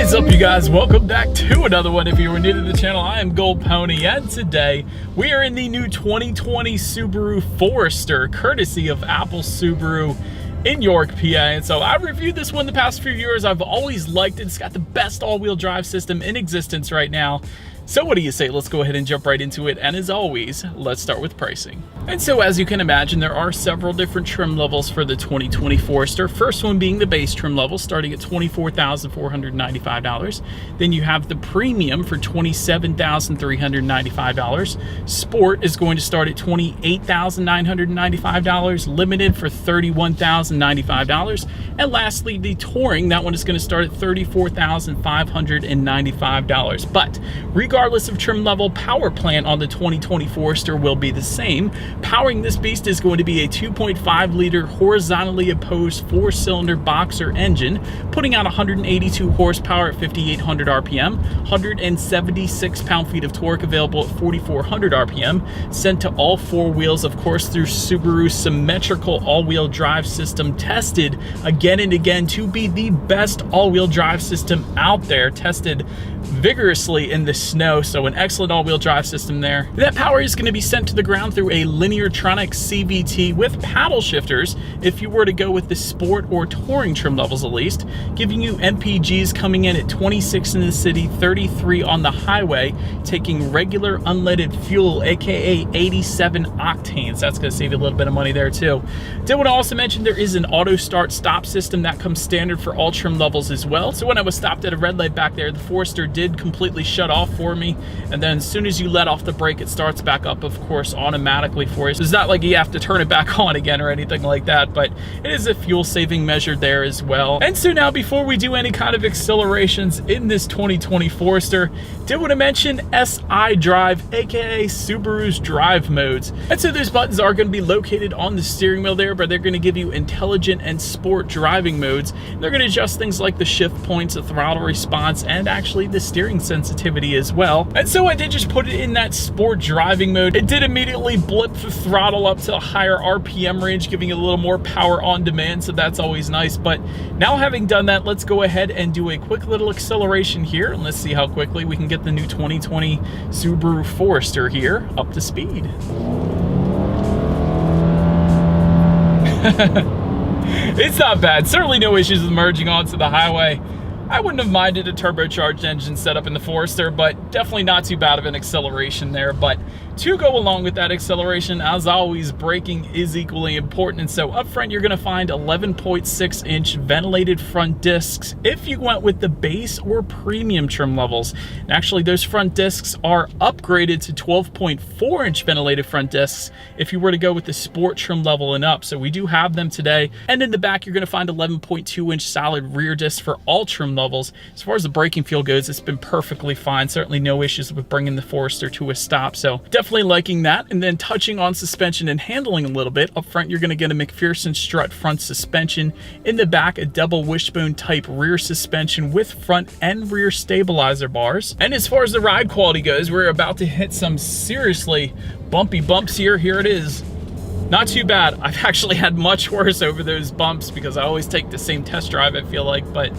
is up, you guys? Welcome back to another one. If you were new to the channel, I am Gold Pony, and today we are in the new 2020 Subaru Forester, courtesy of Apple Subaru in York, PA. And so I've reviewed this one the past few years. I've always liked it. It's got the best all-wheel drive system in existence right now. So what do you say? Let's go ahead and jump right into it. And as always, let's start with pricing. And so as you can imagine, there are several different trim levels for the 2020 Forester. First one being the base trim level, starting at $24,495. Then you have the premium for $27,395. Sport is going to start at $28,995. Limited for $31,095. And lastly, the touring, that one is going to start at $34,595. But regardless of trim level, power plant on the 2020 Forester will be the same. Powering this beast is going to be a 2.5 liter horizontally opposed 4-cylinder boxer engine, putting out 182 horsepower at 5,800 RPM, 176 pound-feet of torque available at 4,400 RPM, sent to all four wheels, of course, through Subaru's symmetrical all-wheel drive system, tested again and again to be the best all-wheel drive system out there, tested vigorously in the snow. So an excellent all-wheel drive system there. That power is going to be sent to the ground through a Lineartronic CVT with paddle shifters if you were to go with the sport or touring trim levels, at least, giving you MPGs coming in at 26 in the city, 33 on the highway, taking regular unleaded fuel, aka 87 octanes. That's going to save you a little bit of money there too. Did want to also mention there is an auto start stop system that comes standard for all trim levels as well. So when I was stopped at a red light back there, the Forester did completely shut off for me, and then as soon as you let off the brake, it starts back up, of course, automatically for you. So it's not like you have to turn it back on again or anything like that, but it is a fuel saving measure there as well. And so now, before we do any kind of accelerations in this 2020 Forester, did want to mention SI Drive, aka Subaru's drive modes. And so those buttons are going to be located on the steering wheel there, but they're going to give you intelligent and sport driving modes. They're going to adjust things like the shift points, the throttle response, and actually the steering sensitivity as well. And so I did just put it in that sport driving mode. It did immediately blip the throttle up to a higher RPM range, giving it a little more power on demand, so that's always nice. But now, having done that, let's go ahead and do a quick little acceleration here, and let's see how quickly we can get the new 2020 Subaru Forester here up to speed. It's not bad. Certainly no issues with merging onto the highway. I wouldn't have minded a turbocharged engine setup in the Forester, but definitely not too bad of an acceleration there. But to go along with that acceleration, as always, braking is equally important. And so up front, you're going to find 11.6-inch ventilated front discs if you went with the base or premium trim levels. And actually, those front discs are upgraded to 12.4-inch ventilated front discs if you were to go with the sport trim level and up. So we do have them today. And in the back, you're going to find 11.2-inch solid rear discs for all trim levels. As far as the braking feel goes, it's been perfectly fine. Certainly no issues with bringing the Forester to a stop. So definitely liking that. And then touching on suspension and handling a little bit, up front you're going to get a McPherson strut front suspension. In the back, a double wishbone type rear suspension with front and rear stabilizer bars. And as far as the ride quality goes, we're about to hit some seriously bumpy bumps here. Here it is. Not too bad. I've actually had much worse over those bumps because I always take the same test drive, I feel like, but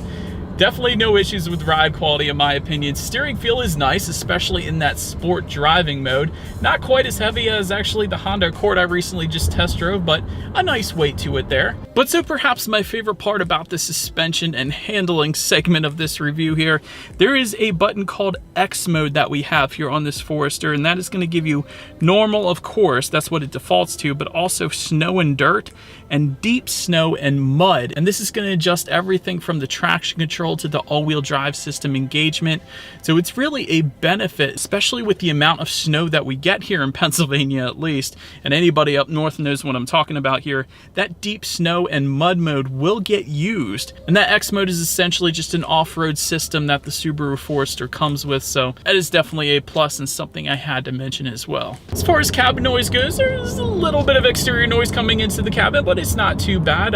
definitely no issues with ride quality in my opinion. Steering feel is nice, especially in that sport driving mode. Not quite as heavy as actually the Honda Accord I recently just test drove, but a nice weight to it there. But so perhaps my favorite part about the suspension and handling segment of this review here, there is a button called X mode that we have here on this Forester, and that is going to give you normal, of course, that's what it defaults to, but also snow and dirt and deep snow and mud. And this is going to adjust everything from the traction control to the all-wheel drive system engagement. So it's really a benefit, especially with the amount of snow that we get here in Pennsylvania, at least, and anybody up north knows what I'm talking about here. That deep snow and mud mode will get used, and that X mode is essentially just an off-road system that the Subaru Forester comes with, so that is definitely a plus and something I had to mention as well. As far as cabin noise goes, there's a little bit of exterior noise coming into the cabin, but it's not too bad.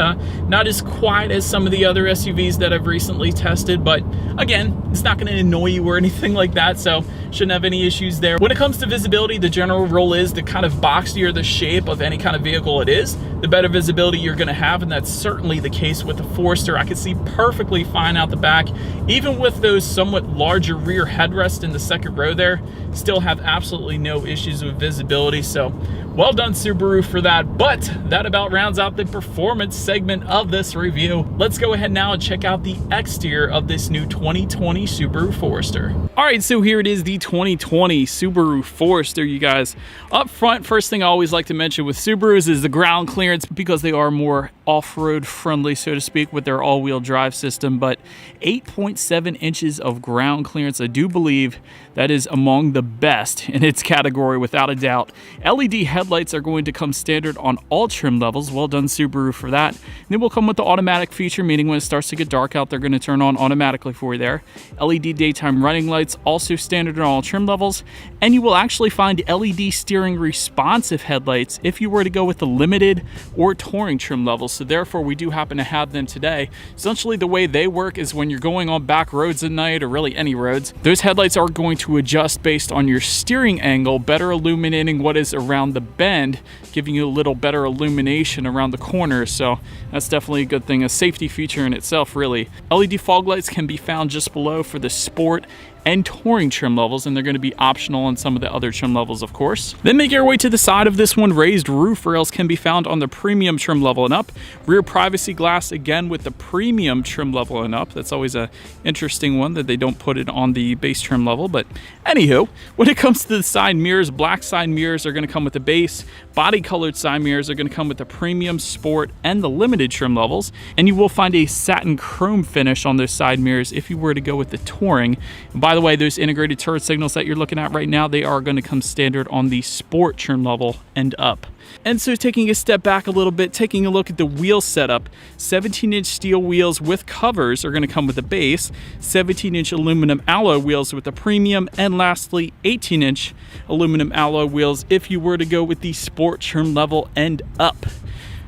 Not as quiet as some of the other SUVs that I've recently tested, but again, it's not going to annoy you or anything like that, so shouldn't have any issues there. When it comes to visibility, the general rule is the kind of boxier the shape of any kind of vehicle it is, the better visibility you're going to have, and that's certainly the case with the Forester. I can see perfectly fine out the back, even with those somewhat larger rear headrests in the second row there, still have absolutely no issues with visibility, so well done Subaru for that. But that about rounds out the performance segment of this review. Let's go ahead now and check out the exterior of this new 2020 Subaru Forester. All right, so here it is, the 2020 Subaru Forester, you guys. Up front, first thing I always like to mention with Subarus is the ground clearance, because they are more off-road friendly, so to speak, with their all-wheel drive system. But 8.7 inches of ground clearance, I do believe that is among the best in its category without a doubt. LED headlights are going to come standard on all trim levels. Well done Subaru for that. And they will come with the automatic feature, meaning when it starts to get dark out, they're going to turn on automatically for you there. LED daytime running lights, also standard on all trim levels. And you will actually find LED steering responsive headlights if you were to go with the limited or touring trim levels. So therefore, we do happen to have them today. Essentially, the way they work is when you're going on back roads at night, or really any roads, those headlights are going to adjust based on your steering angle, better illuminating what is around the bend, giving you a little better illumination around the corners. So that's definitely a good thing, a safety feature in itself, really. LED fog lights can be found just below for the sport and touring trim levels, and they're going to be optional on some of the other trim levels, of course. Then make your way to the side of this one. Raised roof rails can be found on the premium trim level and up. Rear privacy glass, again with the premium trim level and up. That's always a interesting one that they don't put it on the base trim level. But anywho, when it comes to the side mirrors, black side mirrors are going to come with the base. Body colored side mirrors are going to come with the premium, sport, and the limited trim levels. And you will find a satin chrome finish on those side mirrors if you were to go with the touring. And by the way, those integrated turret signals that you're looking at right now, they are going to come standard on the sport trim level and up. And so taking a step back a little bit, taking a look at the wheel setup, 17-inch steel wheels with covers are going to come with the base, 17-inch aluminum alloy wheels with the premium, and lastly, 18-inch aluminum alloy wheels if you were to go with the sport trim level and up.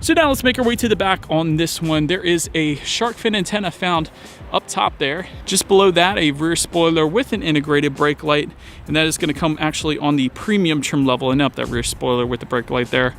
So now let's make our way to the back on this one. There is a shark fin antenna found up top there. Just below that, a rear spoiler with an integrated brake light, and that is going to come actually on the premium trim level and up, that rear spoiler with the brake light there.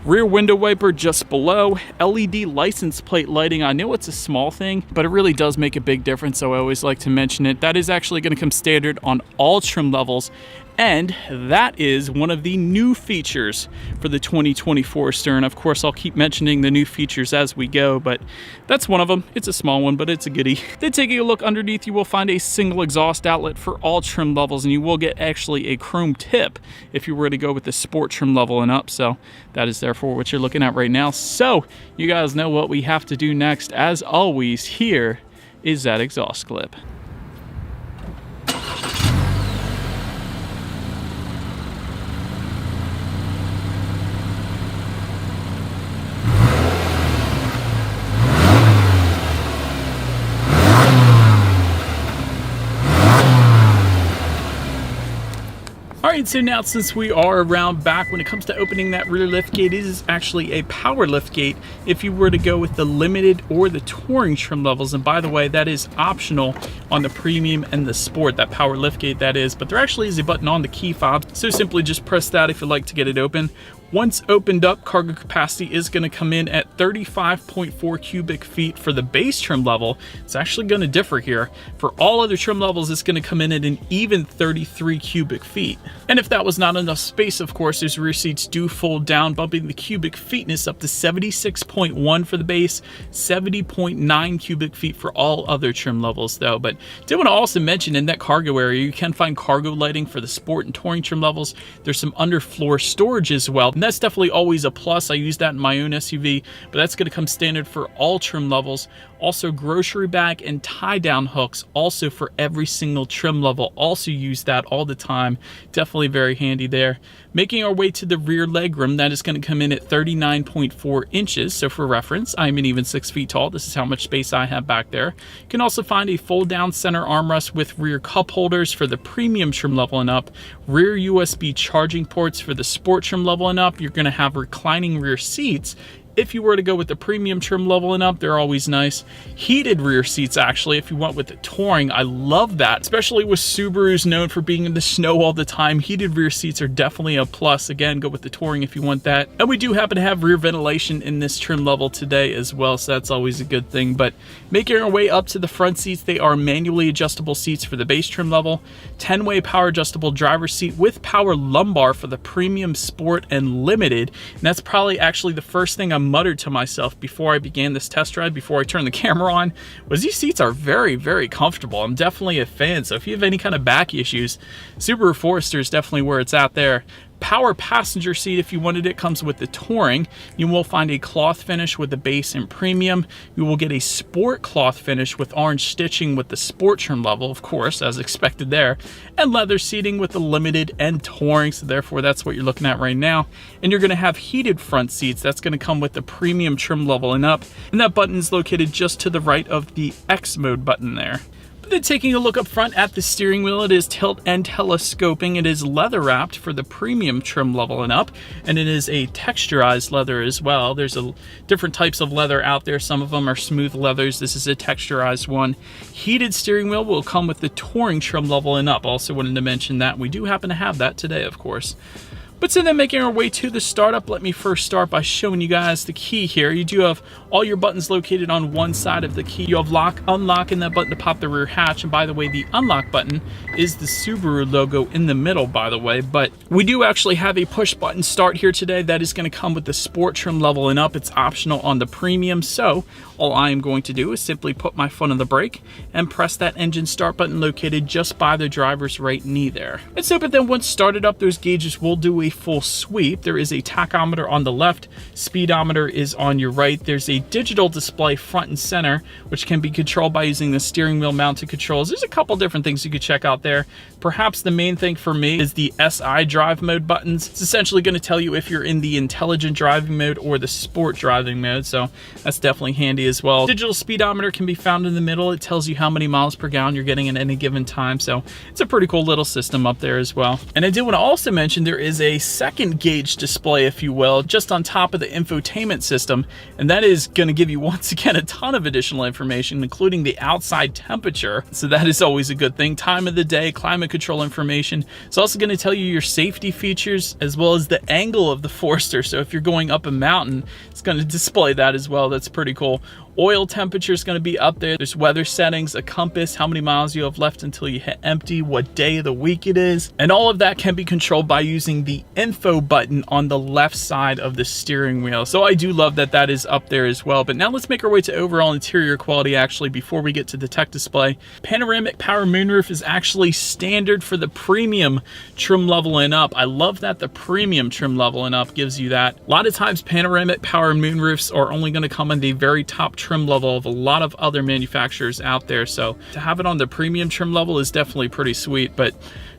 Rear window wiper just below. LED license plate lighting. I know it's a small thing, but it really does make a big difference, so I always like to mention it. That is actually going to come standard on all trim levels, and that is one of the new features for the 2020 Forester. And of course, I'll keep mentioning the new features as we go, but that's one of them. It's a small one, but it's a goodie. Then taking a look underneath, you will find a single exhaust outlet for all trim levels, and you will get actually a chrome tip if you were to go with the sport trim level and up. So that is therefore what you're looking at right now. So you guys know what we have to do next. As always, here is that exhaust clip. Alright, so now since we are around back, when it comes to opening that rear liftgate, it is actually a power liftgate if you were to go with the limited or the touring trim levels. And by the way, that is optional on the premium and the sport, that power liftgate that is. But there actually is a button on the key fob, so simply just press that if you'd like to get it open. Once opened up, cargo capacity is going to come in at 35.4 cubic feet for the base trim level. It's actually going to differ here. For all other trim levels, it's going to come in at an even 33 cubic feet. And if that was not enough space, of course, those rear seats do fold down, bumping the cubic feetness up to 76.1 for the base, 70.9 cubic feet for all other trim levels though. But I did want to also mention in that cargo area, you can find cargo lighting for the sport and touring trim levels. There's some underfloor storage as well. And that's definitely always a plus. I use that in my own SUV, but that's going to come standard for all trim levels. Also grocery bag and tie down hooks also for every single trim level. Also use that all the time. Definitely very handy there. Making our way to the rear legroom, that is going to come in at 39.4 inches. So for reference, I'm an even 6 feet tall. This is how much space I have back there. You can also find a fold down center armrest with rear cup holders for the premium trim level and up. Rear USB charging ports for the sport trim level and up. You're going to have reclining rear seats If you were to go with the premium trim level and up, they're always nice. Heated rear seats, actually, if you went with the Touring, I love that, especially with Subarus known for being in the snow all the time. Heated rear seats are definitely a plus. Again, go with the Touring if you want that. And we do happen to have rear ventilation in this trim level today as well, so that's always a good thing. But making our way up to the front seats, they are manually adjustable seats for the base trim level, 10-way power adjustable driver's seat with power lumbar for the premium, sport, and limited. And that's probably actually the first thing I muttered to myself before I began this test ride, before I turned the camera on, was these seats are very, very comfortable. I'm definitely a fan, so if you have any kind of back issues, Subaru Forester is definitely where it's at there. Power passenger seat, if you wanted it, comes with the Touring. You will find a cloth finish with the base and premium. You will get a sport cloth finish with orange stitching with the sport trim level, of course, as expected there, and leather seating with the limited and Touring, so therefore that's what you're looking at right now. And you're going to have heated front seats. That's going to come with the premium trim level and up, and that button is located just to the right of the X mode button there. But then taking a look up front at the steering wheel, it is tilt and telescoping. It is leather wrapped for the premium trim level and up, and it is a texturized leather as well. There's different types of leather out there. Some of them are smooth leathers. This is a texturized one. Heated steering wheel will come with the Touring trim level and up. Also wanted to mention that we do happen to have that today, of course. But so then making our way to the startup, let me first start by showing you guys the key here. You do have all your buttons located on one side of the key. You have lock, unlock, and that button to pop the rear hatch. And by the way, the unlock button is the Subaru logo in the middle, by the way. But we do actually have a push button start here today. That is going to come with the sport trim level and up. It's optional on the premium. So all I am going to do is simply put my foot on the brake and press that engine start button located just by the driver's right knee there. And so, but then once started up, those gauges will do a full sweep. There is a tachometer on the left, speedometer is on your right. There's a digital display front and center, which can be controlled by using the steering wheel mounted controls. There's a couple different things you could check out there. Perhaps the main thing for me is the SI drive mode buttons. It's essentially going to tell you if you're in the intelligent driving mode or the sport driving mode, so that's definitely handy as well. Digital speedometer can be found in the middle. It tells you how many miles per gallon you're getting at any given time, so it's a pretty cool little system up there as well. And I did want to also mention there is a second gauge display, if you will, just on top of the infotainment system, and that is going to give you once again a ton of additional information, including the outside temperature, so that is always a good thing. Time of the day, climate control information. It's also going to tell you your safety features as well as the angle of the Forester, so if you're going up a mountain, it's going to display that as well. That's pretty cool. Oil temperature is going to be up there. There's weather settings, a compass, how many miles you have left until you hit empty, what day of the week it is. And all of that can be controlled by using the info button on the left side of the steering wheel. So I do love that that is up there as well. But now let's make our way to overall interior quality actually before we get to the tech display. Panoramic power moonroof is actually standard for the premium trim level and up. I love that the premium trim level and up gives you that. A lot of times panoramic power moonroofs are only going to come in the very top trim level of a lot of other manufacturers out there, so to have it on the premium trim level is definitely pretty sweet. But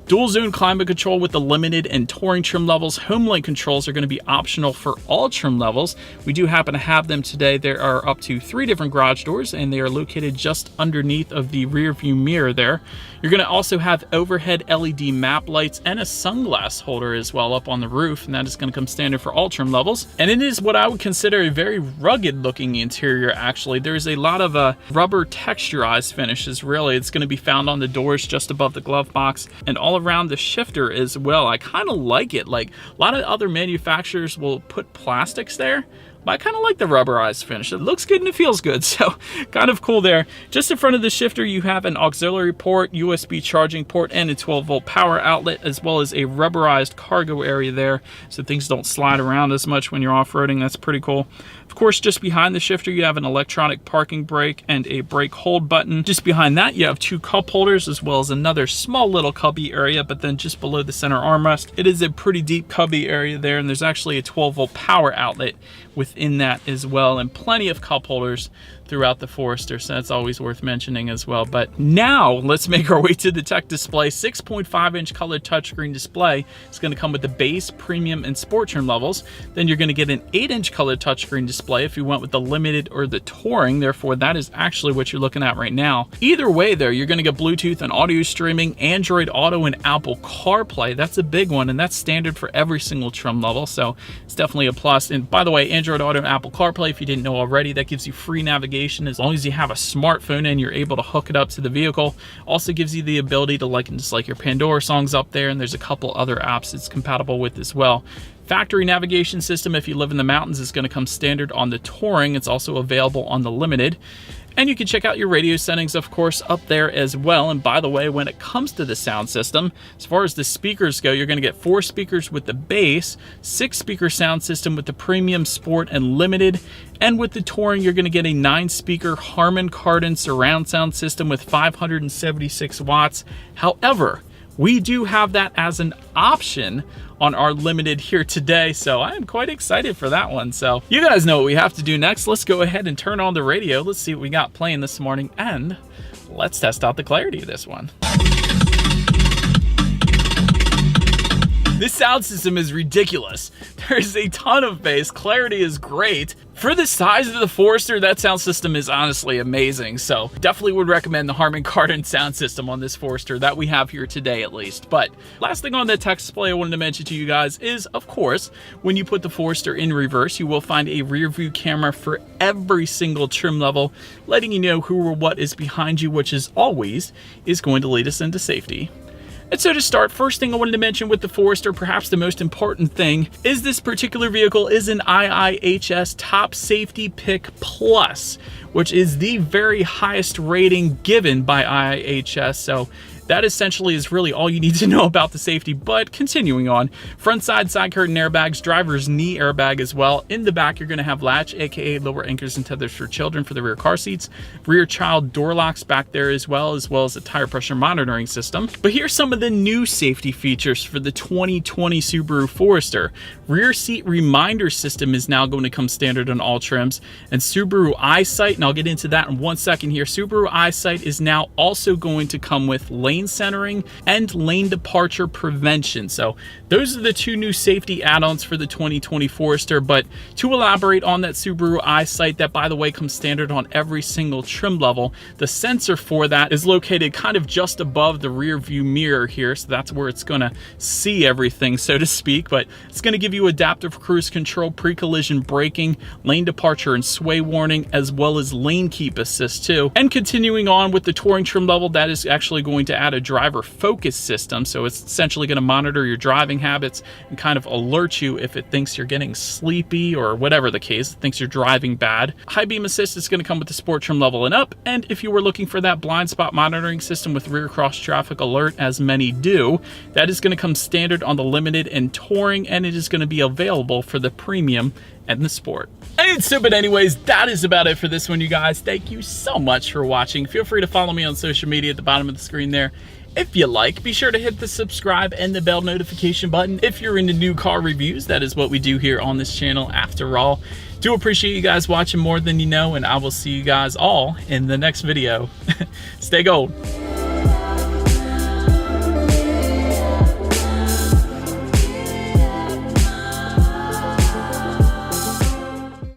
dual zone climate control with the limited and Touring trim levels. Home link controls are going to be optional for all trim levels. We do happen to have them today. There are up to 3 different garage doors, and they are located just underneath of the rear view mirror there. You're going to also have overhead LED map lights and a sunglass holder as well up on the roof, and that is going to come standard for all trim levels. And it is what I would consider a very rugged looking interior actually. There's a lot of rubber texturized finishes really. It's going to be found on the doors just above the glove box and all around the shifter as well. I kind of like it. Like a lot of other manufacturers will put plastics there, but I kind of like the rubberized finish. It looks good and it feels good, so kind of cool there. Just in front of the shifter, you have an auxiliary port, USB charging port, and a 12-volt power outlet, as well as a rubberized cargo area there, so things don't slide around as much when you're off-roading. That's pretty cool. Of course, just behind the shifter, you have an electronic parking brake and a brake hold button. Just behind that, you have 2 cup holders, as well as another small little cubby area, but then just below the center armrest, it is a pretty deep cubby area there, and there's actually a 12-volt power outlet within that as well, and plenty of cup holders throughout the Forester, so that's always worth mentioning as well. But now let's make our way to the tech display. 6.5-inch color touchscreen display. It's going to come with the base, premium, and sport trim levels. Then you're going to get an 8-inch color touchscreen display if you went with the limited or the Touring. Therefore, that is actually what you're looking at right now. Either way there, you're going to get Bluetooth and audio streaming, Android Auto, and Apple CarPlay. That's a big one, and that's standard for every single trim level, so it's definitely a plus. And by the way, Android Auto and Apple CarPlay if you didn't know already. That gives you free navigation as long as you have a smartphone and you're able to hook it up to the vehicle. Also gives you the ability to just like your Pandora songs up there, and there's a couple other apps it's compatible with as well. Factory navigation system, if you live in the mountains, is going to come standard on the Touring. It's also available on the Limited. And you can check out your radio settings, of course, up there as well. And by the way, when it comes to the sound system, as far as the speakers go, you're going to get 4 speakers with the base, 6-speaker sound system with the Premium, Sport, and Limited. And with the Touring, you're going to get a 9-speaker Harman Kardon surround sound system with 576 watts. However, we do have that as an option on our Limited here today, so I am quite excited for that one. So you guys know what we have to do next. Let's go ahead and turn on the radio. Let's see what we got playing this morning, and let's test out the clarity of this one. This sound system is ridiculous. There's a ton of bass. Clarity is great. For the size of the Forester, that sound system is honestly amazing. So definitely would recommend the Harman Kardon sound system on this Forester that we have here today at least. But last thing on the tech display I wanted to mention to you guys is, of course, when you put the Forester in reverse, you will find a rear view camera for every single trim level, letting you know who or what is behind you, which is always going to lead us into safety. And so to start, first thing I wanted to mention with the Forester, perhaps the most important thing, is this particular vehicle is an IIHS Top Safety Pick Plus, which is the very highest rating given by IIHS. So that essentially is really all you need to know about the safety. But continuing on, front side curtain airbags, driver's knee airbag as well. In the back, you're going to have latch, aka lower anchors and tethers for children for the rear car seats, rear child door locks back there as well as a tire pressure monitoring system. But here's some of the new safety features for the 2020 Subaru Forester. Rear seat reminder system is now going to come standard on all trims, and Subaru EyeSight, and I'll get into that in one second here. Subaru EyeSight is now also going to come with lane centering and lane departure prevention. So those are the 2 new safety add-ons for the 2020 Forester. But to elaborate on that Subaru EyeSight, that by the way comes standard on every single trim level, the sensor for that is located kind of just above the rear view mirror here. So that's where it's going to see everything, so to speak. But it's going to give you adaptive cruise control, pre-collision braking, lane departure and sway warning, as well as lane keep assist too. And continuing on with the Touring trim level, that is actually going to add a driver focus system. So it's essentially going to monitor your driving habits and kind of alert you if it thinks you're getting sleepy or whatever the case, it thinks you're driving bad. High beam assist is going to come with the Sport trim level and up. And if you were looking for that blind spot monitoring system with rear cross traffic alert, as many do, that is going to come standard on the Limited and Touring, and it is going to be available for the Premium and the Sport. And so, but anyways, that is about it for this one, you guys. Thank you so much for watching. Feel free to follow me on social media at the bottom of the screen there. If you like, be sure to hit the subscribe and the bell notification button if you're into new car reviews. That is what we do here on this channel after all. Do appreciate you guys watching more than you know, and I will see you guys all in the next video. Stay gold.